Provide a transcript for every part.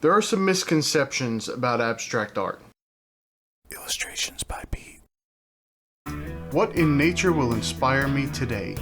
There are some misconceptions about abstract art. Illustrations by Pete. What in nature will inspire me today?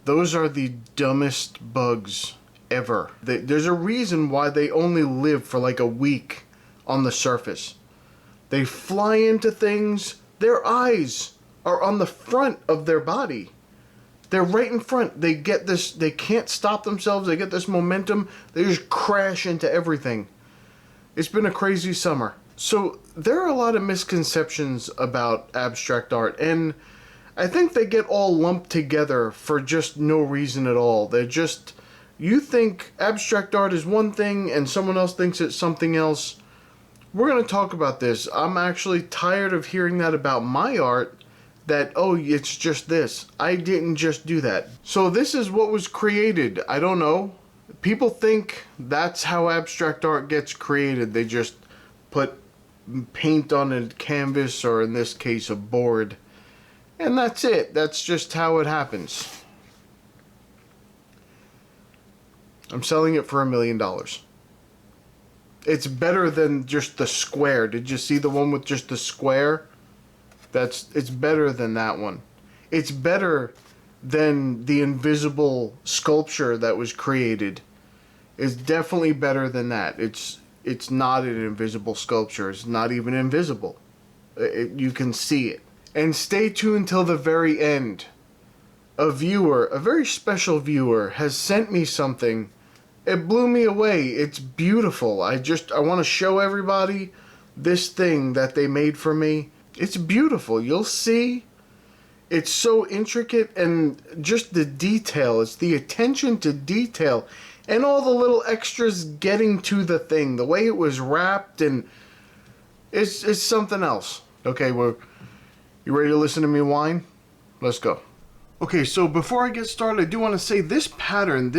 Those are the dumbest bugs ever. There's a reason why they only live for like a week on the surface. They fly into things. Their eyes are on the front of their body. They're right in front. They get this, they can't stop themselves. They get this momentum. They just crash into everything. It's been a crazy summer. So there are a lot of misconceptions about abstract art, and I think they get all lumped together for just no reason at all. They're just, you think abstract art is one thing and someone else thinks it's something else. We're going to talk about this. I'm actually tired of hearing that about my art, that, oh, it's just this. I didn't just do that. So this is what was created. I don't know. People think that's how abstract art gets created. They just put paint on a canvas, or in this case, a board. And that's it. That's just how it happens. I'm selling it for $1 million. It's better than just the square. Did you see the one with just the square? It's better than that one. It's better than the invisible sculpture that was created. It's definitely better than that. It's not an invisible sculpture. It's not even invisible. You can see it. And stay tuned till the very end. A viewer, a very special viewer, has sent me something. It blew me away. It's beautiful. I want to show everybody this thing that they made for me. It's beautiful. You'll see. It's so intricate, and just the detail. It's the attention to detail. And all the little extras getting to the thing. The way it was wrapped, and it's something else. Okay, you ready to listen to me whine? Let's go. Okay, so before I get started, I do want to say this pattern,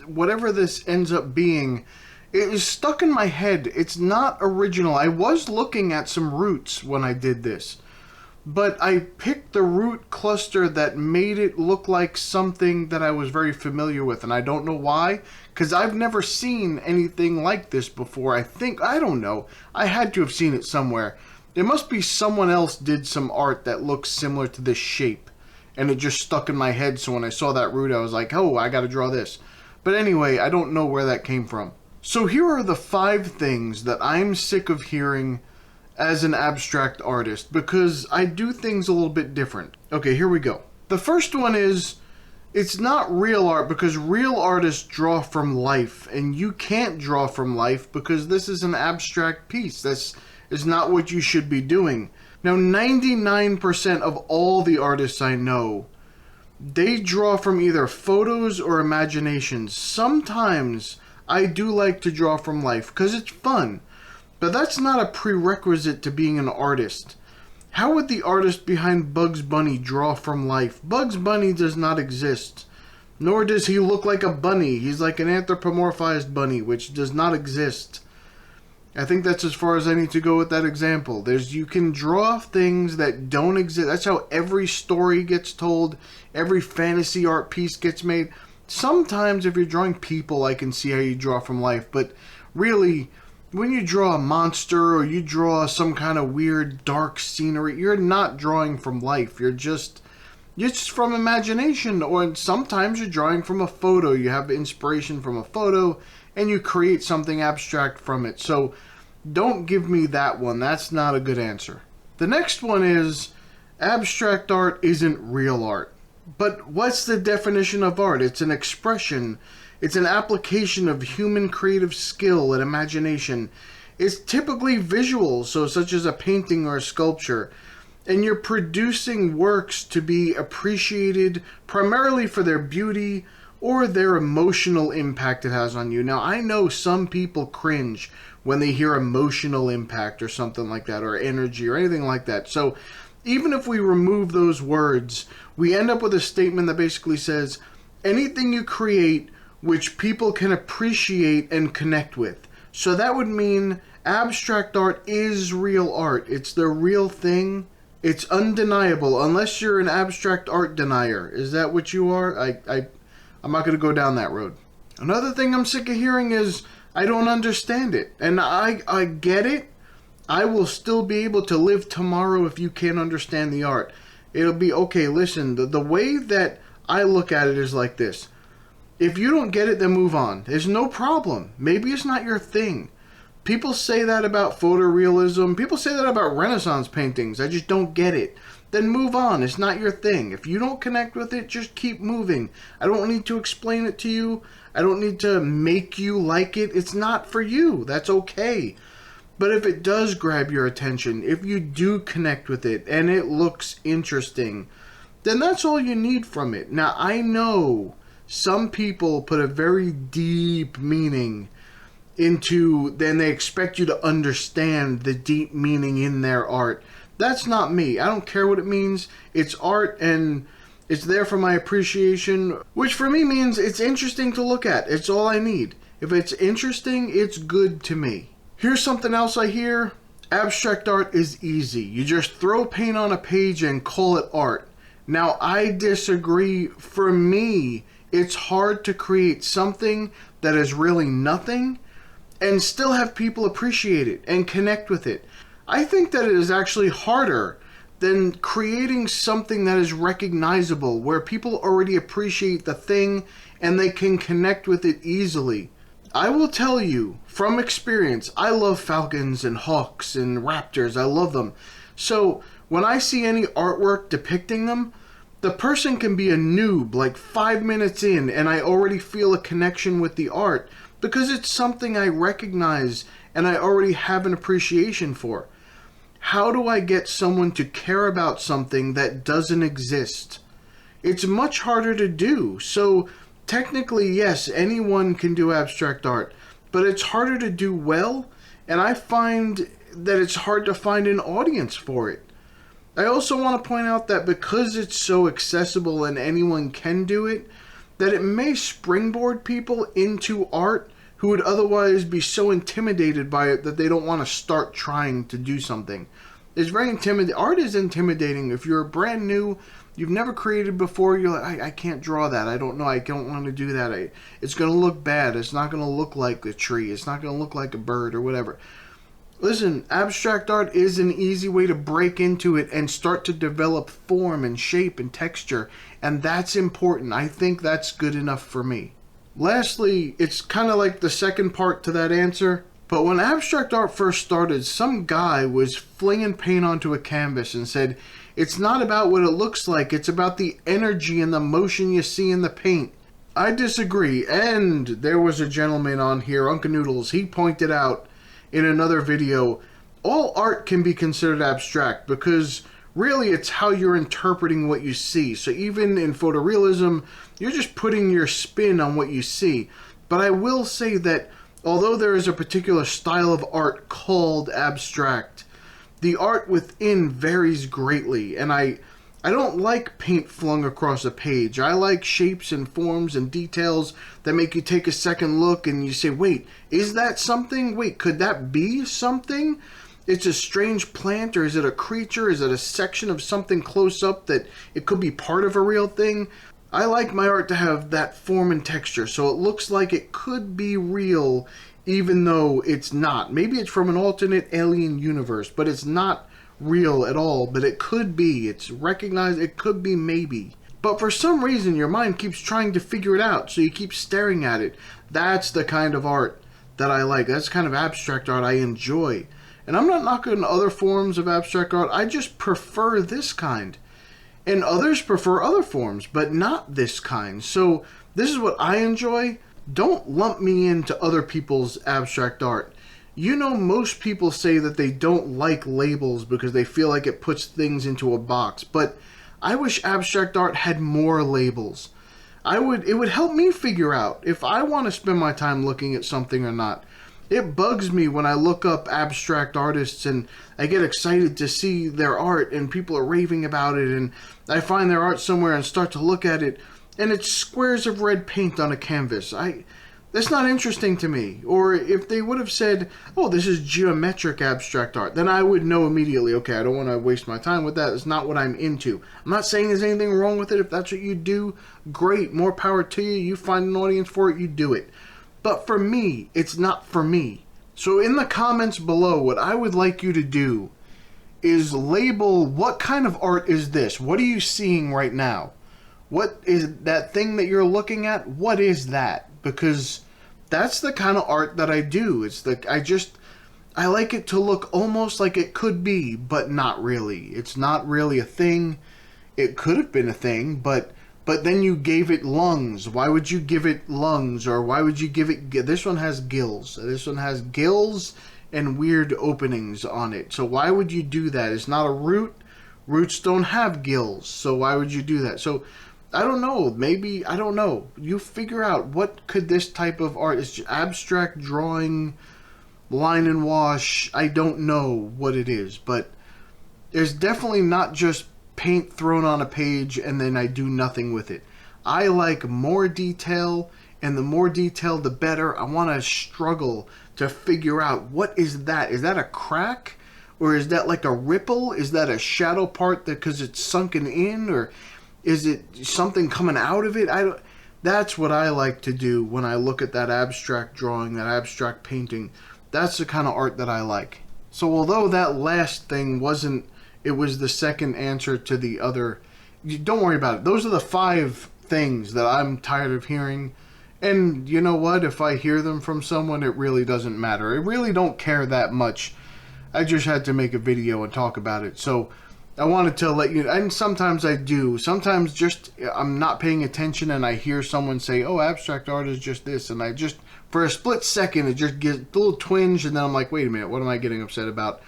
whatever this ends up being, it is stuck in my head. It's not original. I was looking at some roots when I did this, but I picked the root cluster that made it look like something that I was very familiar with, and I don't know why, because I've never seen anything like this before. I don't know. I had to have seen it somewhere. It must be someone else did some art that looks similar to this shape, and it just stuck in my head, so when I saw that root I was like, oh, I gotta draw this. But anyway, I don't know where that came from. So here are the 5 things that I'm sick of hearing as an abstract artist, because I do things a little bit different. Okay, here we go. The first one is, it's not real art because real artists draw from life, and you can't draw from life because this is an abstract piece. This is not what you should be doing. Now, 99% of all the artists I know, they draw from either photos or imaginations. Sometimes I do like to draw from life because it's fun, but that's not a prerequisite to being an artist. How would the artist behind Bugs Bunny draw from life? Bugs Bunny does not exist, nor does he look like a bunny. He's like an anthropomorphized bunny, which does not exist. I think that's as far as I need to go with that example. You can draw things that don't exist. That's how every story gets told, every fantasy art piece gets made. Sometimes if you're drawing people, I can see how you draw from life, but really, when you draw a monster or you draw some kind of weird dark scenery, you're not drawing from life. You're just from imagination, or sometimes you're drawing from a photo. You have inspiration from a photo and you create something abstract from it. So don't give me that one. That's not a good answer. The next one is, abstract art isn't real art. But what's the definition of art? It's an expression. It's an application of human creative skill and imagination. It's typically visual, so such as a painting or a sculpture. and you're producing works to be appreciated primarily for their beauty or their emotional impact it has on you. Now, I know some people cringe when they hear emotional impact or something like that, or energy or anything like that. So even if we remove those words, we end up with a statement that basically says anything you create which people can appreciate and connect with. So that would mean abstract art is real art. It's the real thing. It's undeniable, unless you're an abstract art denier. Is that what you are? I'm not going to go down that road. Another thing I'm sick of hearing is, I don't understand it. And I get it. I will still be able to live tomorrow if you can't understand the art. It'll be, okay, listen, the way that I look at it is like this. If you don't get it, then move on. There's no problem. Maybe it's not your thing. People say that about photorealism. People say that about Renaissance paintings. I just don't get it. Then move on. It's not your thing. If you don't connect with it, just keep moving. I don't need to explain it to you. I don't need to make you like it. It's not for you. That's okay. But if it does grab your attention, if you do connect with it and it looks interesting, then that's all you need from it. Now, I know some people put a very deep meaning into, then they expect you to understand the deep meaning in their art. That's not me. I don't care what it means. It's art and it's there for my appreciation, which for me means it's interesting to look at. It's all I need. If it's interesting, it's good to me. Here's something else I hear. Abstract art is easy. You just throw paint on a page and call it art. Now, I disagree. For me, it's hard to create something that is really nothing and still have people appreciate it and connect with it. I think that it is actually harder than creating something that is recognizable, where people already appreciate the thing and they can connect with it easily. I will tell you from experience, I love falcons and hawks and raptors. I love them. So when I see any artwork depicting them, the person can be a noob like 5 minutes in and I already feel a connection with the art because it's something I recognize and I already have an appreciation for. How do I get someone to care about something that doesn't exist? It's much harder to do. So technically, yes, anyone can do abstract art, but it's harder to do well, and I find that it's hard to find an audience for it. I also want to point out that because it's so accessible and anyone can do it, that it may springboard people into art who would otherwise be so intimidated by it that they don't want to start trying to do something. It's very intimidating. Art is intimidating. If you're brand new, you've never created before, you're like, I can't draw that. I don't know. I don't want to do that. It's going to look bad. It's not going to look like a tree. It's not going to look like a bird or whatever. Listen, abstract art is an easy way to break into it and start to develop form and shape and texture. And that's important. I think that's good enough for me. Lastly, it's kind of like the second part to that answer. But when abstract art first started, some guy was flinging paint onto a canvas and said, it's not about what it looks like, it's about the energy and the motion you see in the paint. I disagree, and there was a gentleman on here, Uncle Noodles, he pointed out in another video, all art can be considered abstract because really it's how you're interpreting what you see. So even in photorealism, you're just putting your spin on what you see. But I will say that although there is a particular style of art called abstract, the art within varies greatly, and I don't like paint flung across a page. I like shapes and forms and details that make you take a second look and you say, wait, is that something? Wait, could that be something? It's a strange plant, or is it a creature? Is it a section of something close up that it could be part of a real thing? I like my art to have that form and texture, so it looks like it could be real even though it's not. Maybe it's from an alternate alien universe, but it's not real at all, but it could be. It's recognized, it could be maybe. But for some reason, your mind keeps trying to figure it out, so you keep staring at it. That's the kind of art that I like. That's the kind of abstract art I enjoy. And I'm not knocking other forms of abstract art, I just prefer this kind. And others prefer other forms, but not this kind. So this is what I enjoy. Don't lump me into other people's abstract art. You know, most people say that they don't like labels because they feel like it puts things into a box, but I wish abstract art had more labels. It would help me figure out if I want to spend my time looking at something or not. It bugs me when I look up abstract artists and I get excited to see their art and people are raving about it, and I find their art somewhere and start to look at it and it's squares of red paint on a canvas. That's not interesting to me. Or if they would have said, oh, this is geometric abstract art, then I would know immediately, okay, I don't want to waste my time with that. It's not what I'm into. I'm not saying there's anything wrong with it. If that's what you do, great. More power to you. You find an audience for it, you do it. But for me, it's not for me. So in the comments below, what I would like you to do is label what kind of art is this? What are you seeing right now? What is that thing that you're looking at? What is that? Because that's the kind of art that I do. I like it to look almost like it could be, but not really. It's not really a thing. It could have been a thing, but then you gave it lungs. Why would you give it lungs? Or why would you give it... This one has gills. This one has gills and weird openings on it. So why would you do that? It's not a root. Roots don't have gills. So why would you do that? So I don't know. Maybe, I don't know. You figure out what could this type of art... Is abstract drawing, line and wash. I don't know what it is. But there's definitely not just paint thrown on a page and then I do nothing with it. I like more detail, and the more detail the better. I want to struggle to figure out, what is that? Is that a crack? Or is that like a ripple? Is that a shadow part that because it's sunken in? Or is it something coming out of it? That's what I like to do when I look at that abstract drawing, that abstract painting. That's the kind of art that I like. So although that last thing wasn't... It was the second answer to the other. Don't worry about it. Those are the 5 things that I'm tired of hearing. And you know what? If I hear them from someone, it really doesn't matter. I really don't care that much. I just had to make a video and talk about it. So I wanted to let you... And sometimes I do. Sometimes just I'm not paying attention and I hear someone say, oh, abstract art is just this. And I just, for a split second, it just gets a little twinge. And then I'm like, wait a minute, what am I getting upset about?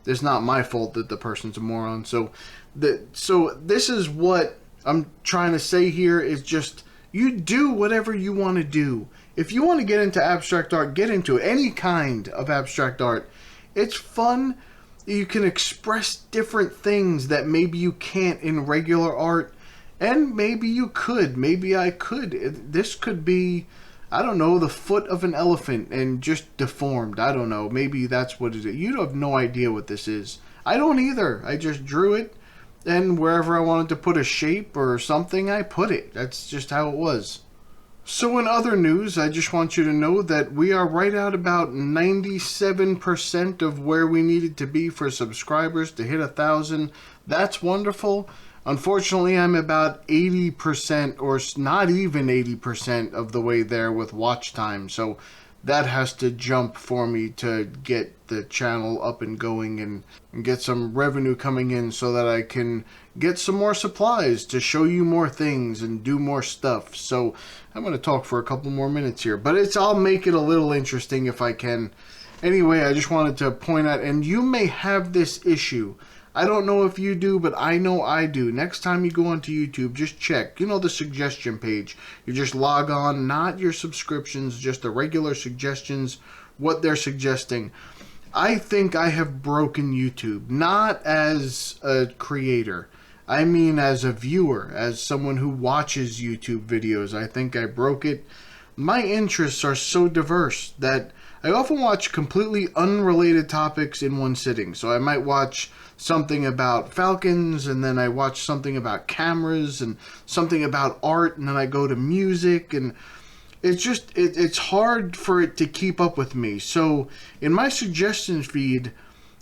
It's not my fault that the person's a moron. So this is what I'm trying to say here, is just, you do whatever you want to do. If you want to get into abstract art, get into it. Any kind of abstract art. It's fun. You can express different things that maybe you can't in regular art. And maybe you could. Maybe I could. This could be... I don't know, the foot of an elephant and just deformed. I don't know. Maybe that's what it is. You have no idea what this is. I don't either. I just drew it, and wherever I wanted to put a shape or something, I put it. That's just how it was. So in other news, I just want you to know that we are right at about 97% of where we needed to be for subscribers to hit 1,000. That's wonderful. Unfortunately, I'm about 80%, or not even 80% of the way there with watch time. So that has to jump for me to get the channel up and going and get some revenue coming in so that I can get some more supplies to show you more things and do more stuff. So I'm going to talk for a couple more minutes here, but I'll make it a little interesting if I can. Anyway, I just wanted to point out, and you may have this issue. I don't know if you do, but I know I do. Next time you go onto YouTube, just check. You know, the suggestion page. You just log on, not your subscriptions, just the regular suggestions, what they're suggesting. I think I have broken YouTube. Not as a creator. I mean as a viewer, as someone who watches YouTube videos. I think I broke it. My interests are so diverse that I often watch completely unrelated topics in one sitting. So I might watch something about falcons, and then I watch something about cameras, and something about art, and then I go to music, and it's just, it's hard for it to keep up with me. So in my suggestion feed,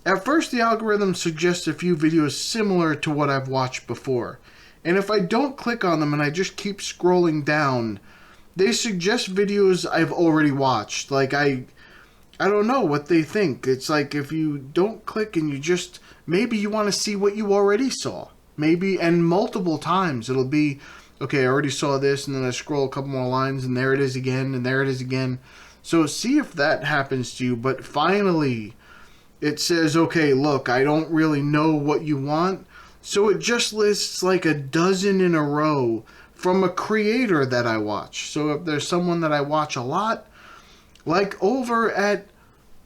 at first the algorithm suggests a few videos similar to what I've watched before. And if I don't click on them and I just keep scrolling down, they suggest videos I've already watched. Like I don't know what they think. It's like if you don't click and you just... Maybe you want to see what you already saw. Maybe, and multiple times. It'll be, okay, I already saw this, and then I scroll a couple more lines, and there it is again, and there it is again. So see if that happens to you. But finally, it says, okay, look, I don't really know what you want. So it just lists like a dozen in a row from a creator that I watch. So if there's someone that I watch a lot, like over at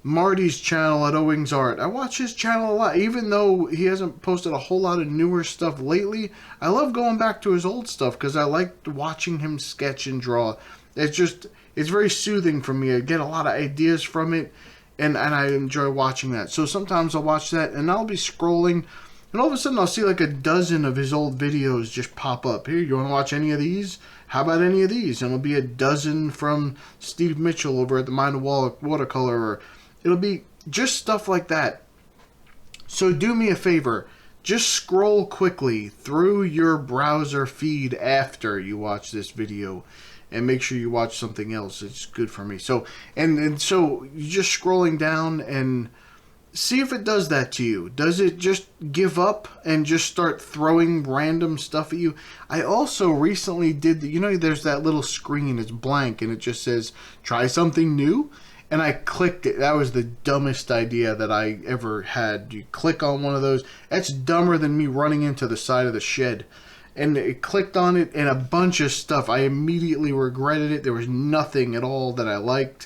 Marty's channel at Owings Art, I watch his channel a lot. Even though he hasn't posted a whole lot of newer stuff lately, I love going back to his old stuff because I like watching him sketch and draw. It's very soothing for me. I get a lot of ideas from it, and I enjoy watching that. So sometimes I'll watch that, and I'll be scrolling, and all of a sudden I'll see like a dozen of his old videos just pop up. Here, you want to watch any of these? How about any of these? And it'll be a dozen from Steve Mitchell over at the Mind of Watercolor, or it'll be just stuff like that. So do me a favor. Just scroll quickly through your browser feed after you watch this video, and make sure you watch something else. It's good for me. So and so you're just scrolling down and see if it does that to you. Does it just give up and just start throwing random stuff at you? I also recently did there's that little screen, it's blank, and it just says try something new. And I clicked it. That was the dumbest idea that I ever had. You click on one of those. That's dumber than me running into the side of the shed. And it clicked on it, and a bunch of stuff. I immediately regretted it. There was nothing at all that I liked.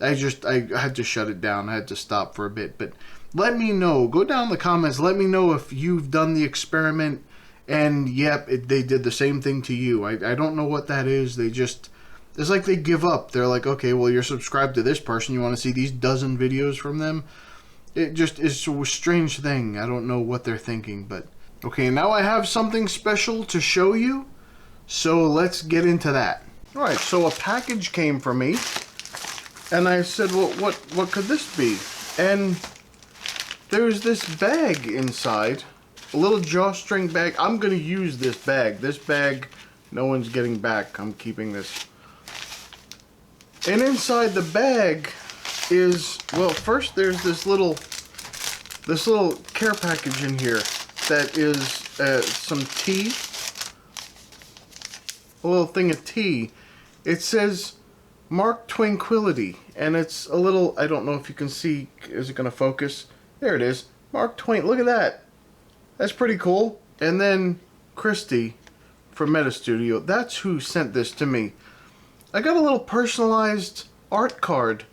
I had to shut it down. I had to stop for a bit. But let me know. Go down in the comments. Let me know if you've done the experiment. And yep, they did the same thing to you. I don't know what that is. It's like they give up. They're like, okay, well, you're subscribed to this person. You want to see these dozen videos from them? It just is a strange thing. I don't know what they're thinking, but... Okay, now I have something special to show you, so let's get into that. Alright, so a package came for me, and I said, well, what could this be? And there's this bag inside, a little drawstring bag. I'm going to use this bag. This bag, no one's getting back. I'm keeping this. And inside the bag is, well, first there's this little care package in here that is some tea, a little thing of tea. It says Mark Twainquility, and it's a little, I don't know if you can see, is it going to focus? There it is, Mark Twain, look at that. That's pretty cool. And then Kristie from Meta Studio, that's who sent this to me. I got a little personalized art card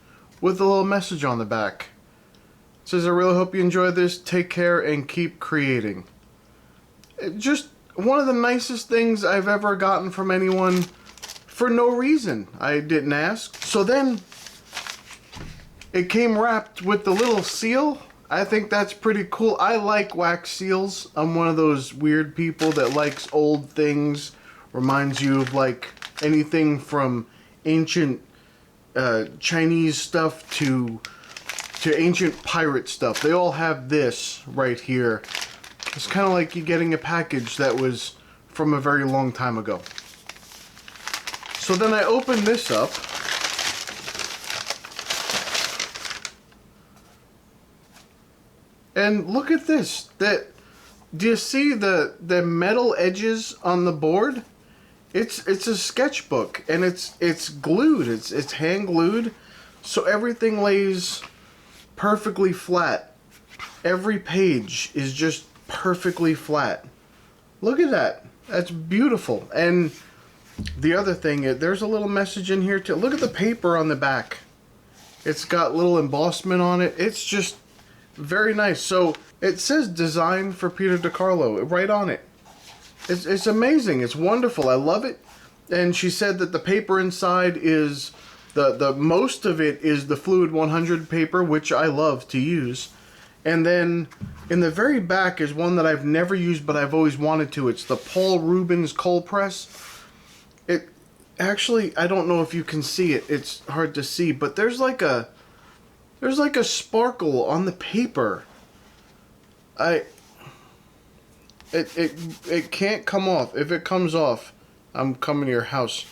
with a little message on the back. It says, I really hope you enjoy this. Take care and keep creating. Just one of the nicest things I've ever gotten from anyone for no reason. I didn't ask. So then it came wrapped with the little seal. I think that's pretty cool. I like wax seals. I'm one of those weird people that likes old things. Reminds you of like anything from ancient Chinese stuff to ancient pirate stuff. They all have this right here. It's kind of like you getting a package that was from a very long time ago. So then I opened this up. And look at this. Do you see the metal edges on the board? It's a sketchbook, and it's glued. It's hand glued, so everything lays perfectly flat. Every page is just perfectly flat. Look at that. That's beautiful. And the other thing, there's a little message in here too. Look at the paper on the back. It's got little embossment on it. It's just very nice. So it says design for Peter DeCarlo right on it. It's amazing. It's wonderful. I love it. And she said that the paper inside is the most of it is the Fluid 100 paper, which I love to use. And then in the very back is one that I've never used, but I've always wanted to. It's the Paul Rubens cold press. It actually, I don't know if you can see it. It's hard to see, but there's like a sparkle on the paper. It can't come off. If it comes off, I'm coming to your house.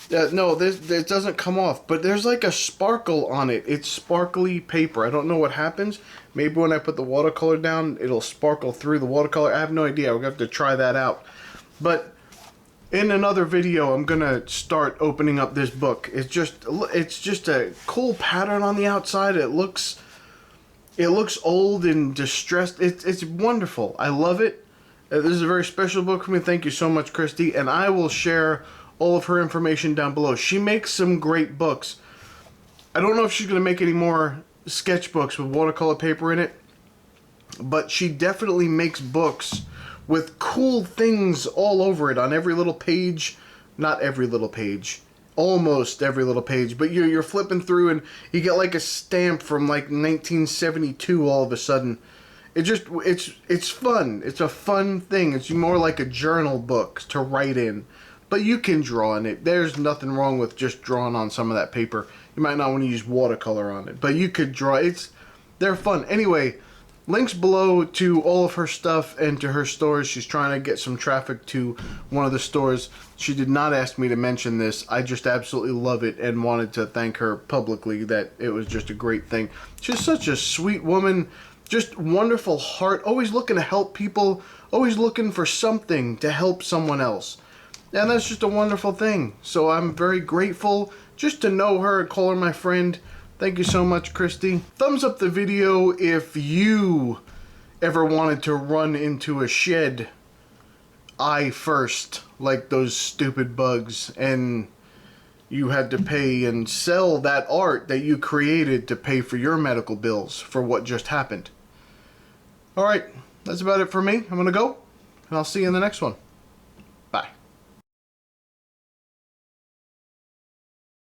No, it doesn't come off, but there's like a sparkle on it. It's sparkly paper. I don't know what happens. Maybe when I put the watercolor down, it'll sparkle through the watercolor. I have no idea. We're going to have to try that out. But In another video, I'm gonna start opening up this book. It's just a cool pattern on the outside. It looks old and distressed. It's wonderful. I love it. This is a very special book for me. Thank you so much, Kristie. And I will share all of her information down below. She makes some great books. I don't know if she's gonna make any more sketchbooks with watercolor paper in it, but she definitely makes books with cool things all over it on every little page. Not every little page, almost every little page, but you're flipping through and you get like a stamp from like 1972 all of a sudden. It's fun. It's a fun thing. It's more like a journal book to write in, but you can draw in it. There's nothing wrong with just drawing on some of that paper. You might not want to use watercolor on it, but you could draw. They're fun. Anyway, links below to all of her stuff and to her stores. She's trying to get some traffic to one of the stores. She did not ask me to mention this. I just absolutely love it and wanted to thank her publicly that it was just a great thing. She's such a sweet woman, just wonderful heart, always looking to help people, always looking for something to help someone else. And that's just a wonderful thing. So I'm very grateful just to know her and call her my friend. Thank you so much, Kristie. Thumbs up the video if you ever wanted to run into a shed eye first, like those stupid bugs, and you had to pay and sell that art that you created to pay for your medical bills for what just happened. Alright, that's about it for me. I'm gonna go, and I'll see you in the next one.